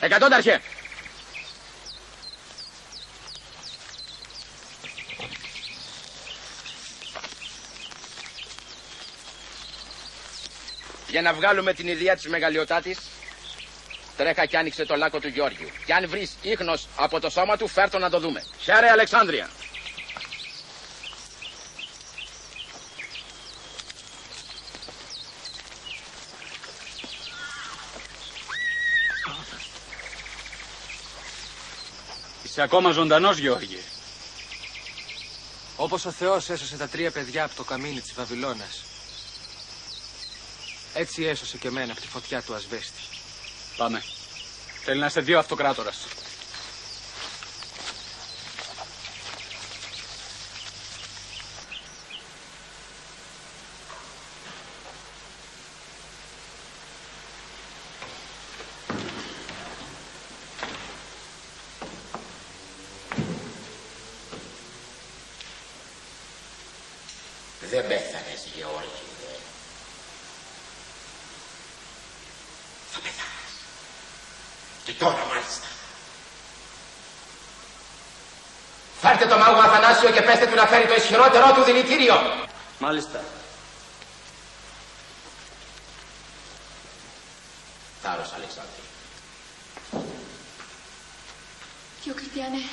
Εκατόνταρχε. Για να βγάλουμε την ιδέα της μεγαλειοτάτης, τρέχα κι άνοιξε το λάκκο του Γεώργιου. Κι αν βρεις ίχνος από το σώμα του, φέρ' το να το δούμε. Χαίρε, Αλεξάνδρεια. Είσαι ακόμα ζωντανός, Γεώργιε. Όπως ο Θεός έσωσε τα 3 παιδιά από το καμίνι της Βαβυλώνας, έτσι έσωσε και εμένα από τη φωτιά του ασβέστη. Πάμε. Θέλει να είσαι 2 αυτοκράτορας. Δεν πέθανες, Γεώργη. Θα πεθάνεις. Και τώρα μάλιστα. Φέρτε το μάγο Αθανάσιο και πέστε του να φέρει το ισχυρότερό του δηλητήριο. Μάλιστα. Θάρρος, Αλεξάνδρη. Διοκλητιανέ,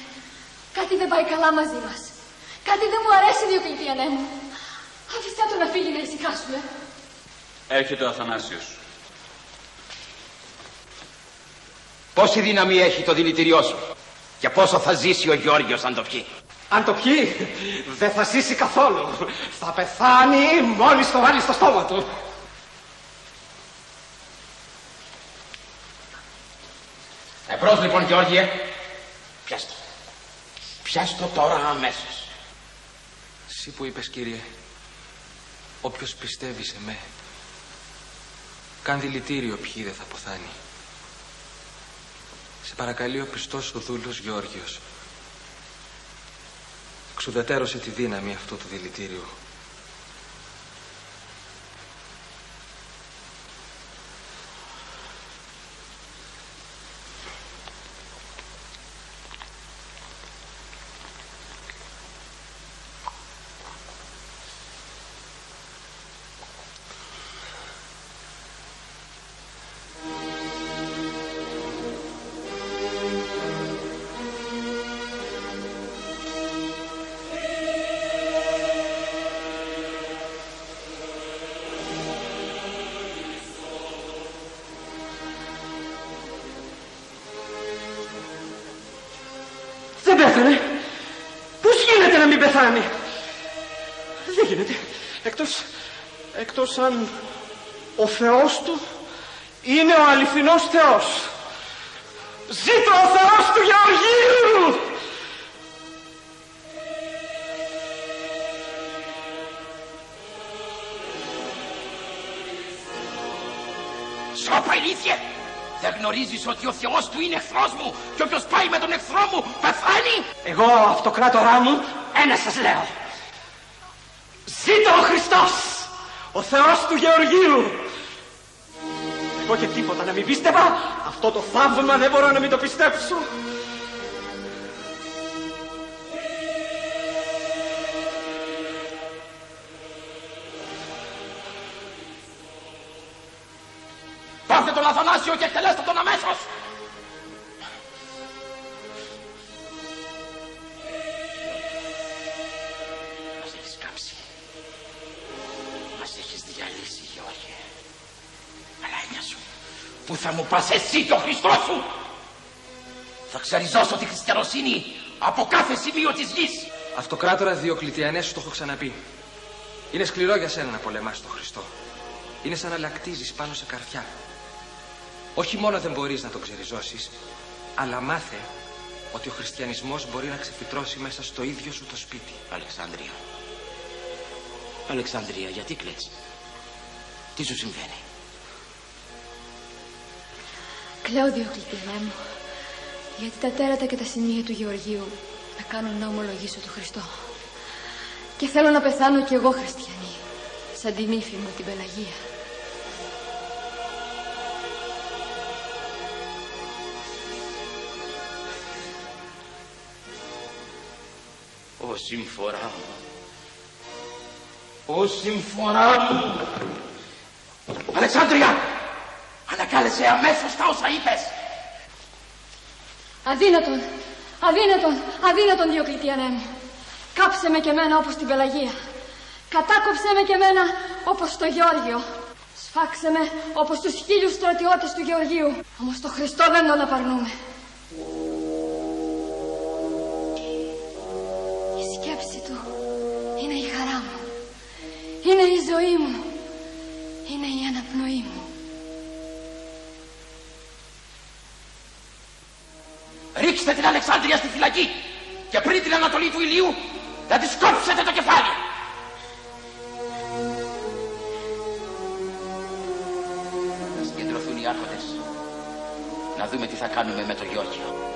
κάτι δεν πάει καλά μαζί μας. Κάτι δεν μου αρέσει, Διοκλητιανέ μου. Άφησέ το να φύγει να ησυχάσουμε. Έρχεται ο Αθανάσιος. Πόση δύναμη έχει το δηλητηριό σου και πόσο θα ζήσει ο Γεώργιος αν το πιει. Αν το πιει, δεν θα ζήσει καθόλου. Θα πεθάνει μόλις το βάλει στο στόμα του. Εμπρός λοιπόν, Γεώργιε. Πιάσ' το. Πιάσ' το τώρα αμέσως. Εσύ που είπες, Κύριε, όποιος πιστεύει σε με, καν δηλητήριο ποιοι δεν θα ποθάνει. Σε παρακαλεί ο πιστός ο δούλος Γεώργιος. Εξουδετέρωσε τη δύναμη αυτού του δηλητήριου. Δεν πέθανε. Πώς γίνεται να μην πεθάνει? Δεν γίνεται. Εκτός αν ο Θεός του είναι ο αληθινός Θεός. Ζήτω ο Θεός του Γεωργίου! Σώπα, ηλίθιε! Δεν γνωρίζεις ότι ο Θεός του είναι εχθρός μου και όποιος πάει με τον εχθρό μου πεθάνει? Εγώ, αυτοκράτορά μου, ένα σας λέω. Ζήτω ο Χριστός, ο Θεός του Γεωργίου! Εγώ και τίποτα να μην πίστευα, αυτό το θαύμα δεν μπορώ να μην το πιστέψω. Πάρτε τον Αθανάσιο και εκτελέστε τον αμέσως! Μας έχεις κάψει. Μας έχεις διαλύσει, Γεώργιε. Αλλά έννοια σου, που θα μου πας εσύ και ο Χριστός σου. Θα ξεριζώσω τη χριστιανοσύνη από κάθε σημείο της γης. Αυτοκράτορα Διοκλητιανέ, σου το έχω ξαναπεί. Είναι σκληρό για σένα να πολεμάς τον Χριστό. Είναι σαν να λακτίζεις πάνω σε καρφιά. Όχι μόνο δεν μπορείς να το ξεριζώσεις, αλλά μάθε ότι ο χριστιανισμός μπορεί να ξεφυτρώσει μέσα στο ίδιο σου το σπίτι. Αλεξάνδρεια. Αλεξάνδρεια, γιατί κλαις? Τι σου συμβαίνει? Κλαίω, Διοκλητιανέ μου, γιατί τα τέρατα και τα σημεία του Γεωργίου με κάνουν να ομολογήσω τον Χριστό. Και θέλω να πεθάνω κι εγώ χριστιανή, σαν την ύφη μου την Πελαγία. Ω συμφορά μου, ω συμφορά μου. Αλεξάνδρεια, ανακάλεσε αμέσως τα όσα είπες. Αδύνατον, αδύνατον, αδύνατον, Διοκλητιανέ μου. Κάψε με και εμένα όπως την Πελαγία. Κατάκοψε με και εμένα όπως το Γεώργιο. Σφάξε με όπως τους 1000 στρατιώτες του Γεωργίου. Όμως το Χριστό δεν τον απαρνούμε. Η σκέψη του είναι η χαρά μου. Είναι η ζωή μου. Είναι η αναπνοή μου. Ρίξτε την Αλεξάνδρεια στη φυλακή και πριν την ανατολή του ηλίου θα της κόψετε το κεφάλι. Να συγκεντρωθούν οι άρχοντες. Να δούμε τι θα κάνουμε με το Γεώργιο.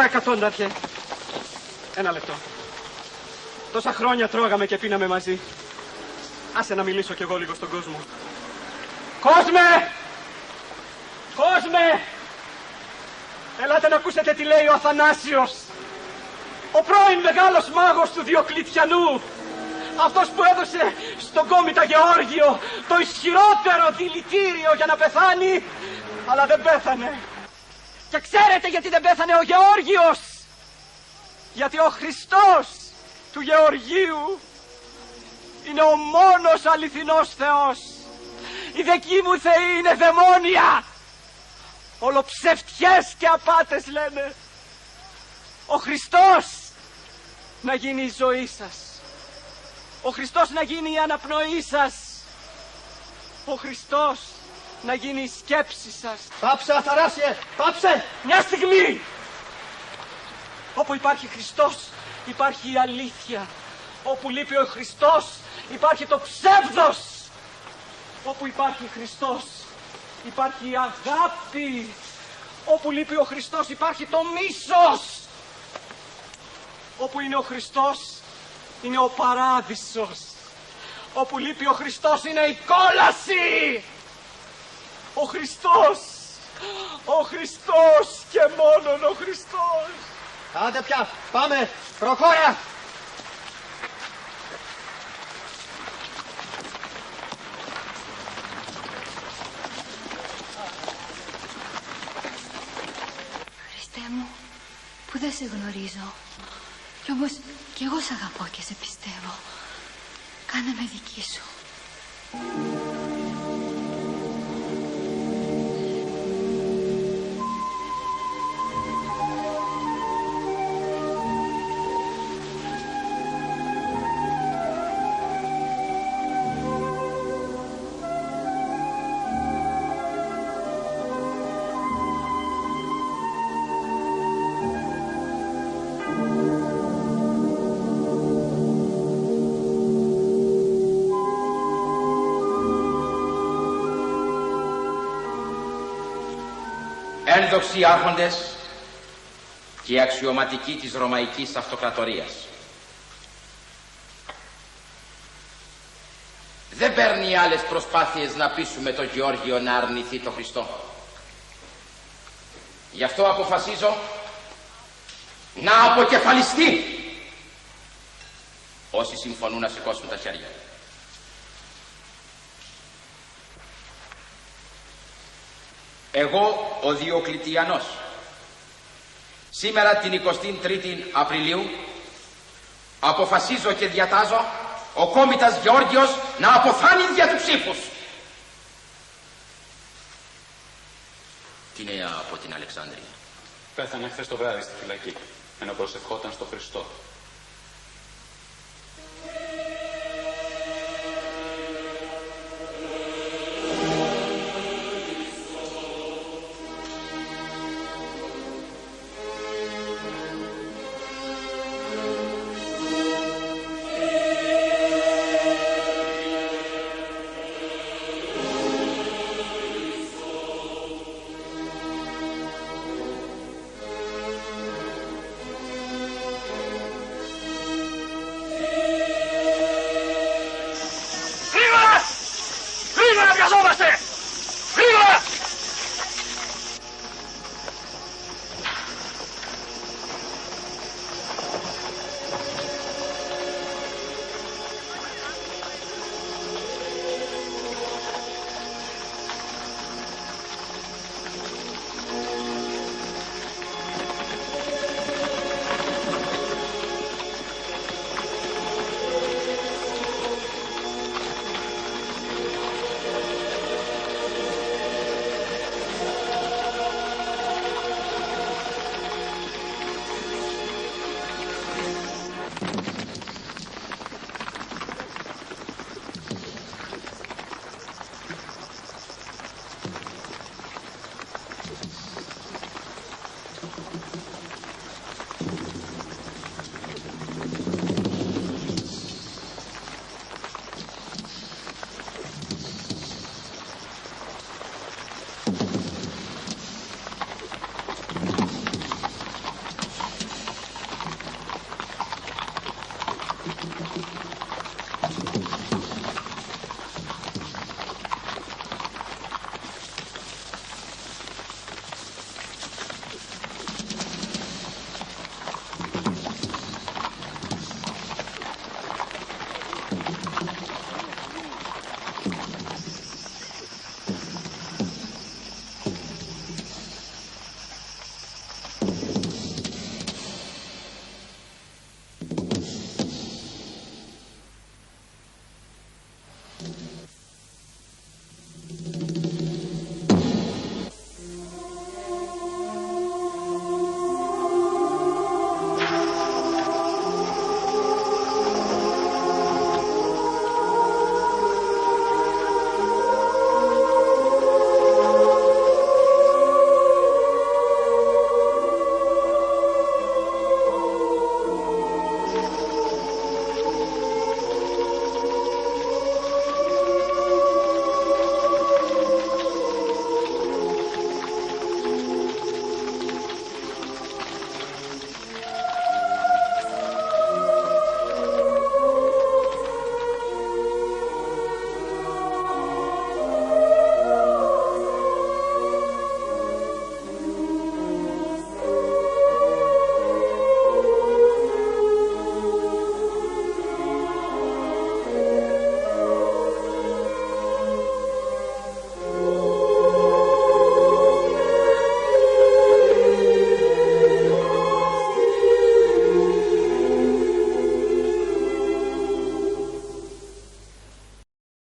Εκατόνταρχε. Ένα λεπτό. Τόσα χρόνια τρώγαμε και πίναμε μαζί. Άσε να μιλήσω κι εγώ λίγο στον κόσμο. Κόσμε! Κόσμε! Ελάτε να ακούσετε τι λέει ο Αθανάσιος. Ο πρώην μεγάλος μάγος του Διοκλητιανού. Αυτός που έδωσε στον κόμητα Γεώργιο το ισχυρότερο δηλητήριο για να πεθάνει, αλλά δεν πέθανε. Και ξέρετε γιατί δεν πέθανε ο Γεώργιος? Γιατί ο Χριστός του Γεωργίου είναι ο μόνος αληθινός Θεός. Οι δικοί μου θεοί είναι δαιμόνια. Ολοψευτιές και απάτες λένε. Ο Χριστός να γίνει η ζωή σας. Ο Χριστός να γίνει η αναπνοή σας. Ο Χριστός να γίνει η σκέψη σας. Πάψε, Αθανάσιε, πάψε! Μια στιγμή! Όπου υπάρχει Χριστός, υπάρχει η αλήθεια. Όπου λείπει ο Χριστός, υπάρχει το ψεύδος. Όπου υπάρχει Χριστός, υπάρχει η αγάπη. Όπου λείπει ο Χριστός, υπάρχει το μίσος. Όπου είναι ο Χριστός, είναι ο παράδεισος. Όπου λείπει ο Χριστός, είναι η κόλαση. Ο Χριστός, ο Χριστός και μόνον ο Χριστός. Άντε πια, πάμε, προχώρα! Χριστέ μου, που δεν σε γνωρίζω, κι όμως κι εγώ σ' αγαπώ και σε πιστεύω. Κάνε με δική σου. Ένδοξοι άρχοντες και αξιωματικοί της Ρωμαϊκής Αυτοκρατορίας. Δεν παίρνει άλλες προσπάθειες να πείσουμε τον Γεώργιο να αρνηθεί τον Χριστό. Γι' αυτό αποφασίζω να αποκεφαλιστεί. Όσοι συμφωνούν να σηκώσουν τα χέρια. Εγώ, ο Διοκλητιανός, Σήμερα την 23η Απριλίου αποφασίζω και διατάζω ο κόμιτας Γεώργιος να αποθάνει δια του ψήφους. Τι νέα από την Αλεξάνδρεια? Πέθανε χθες το βράδυ στη φυλακή, ενώ προσευχόταν στο Χριστό.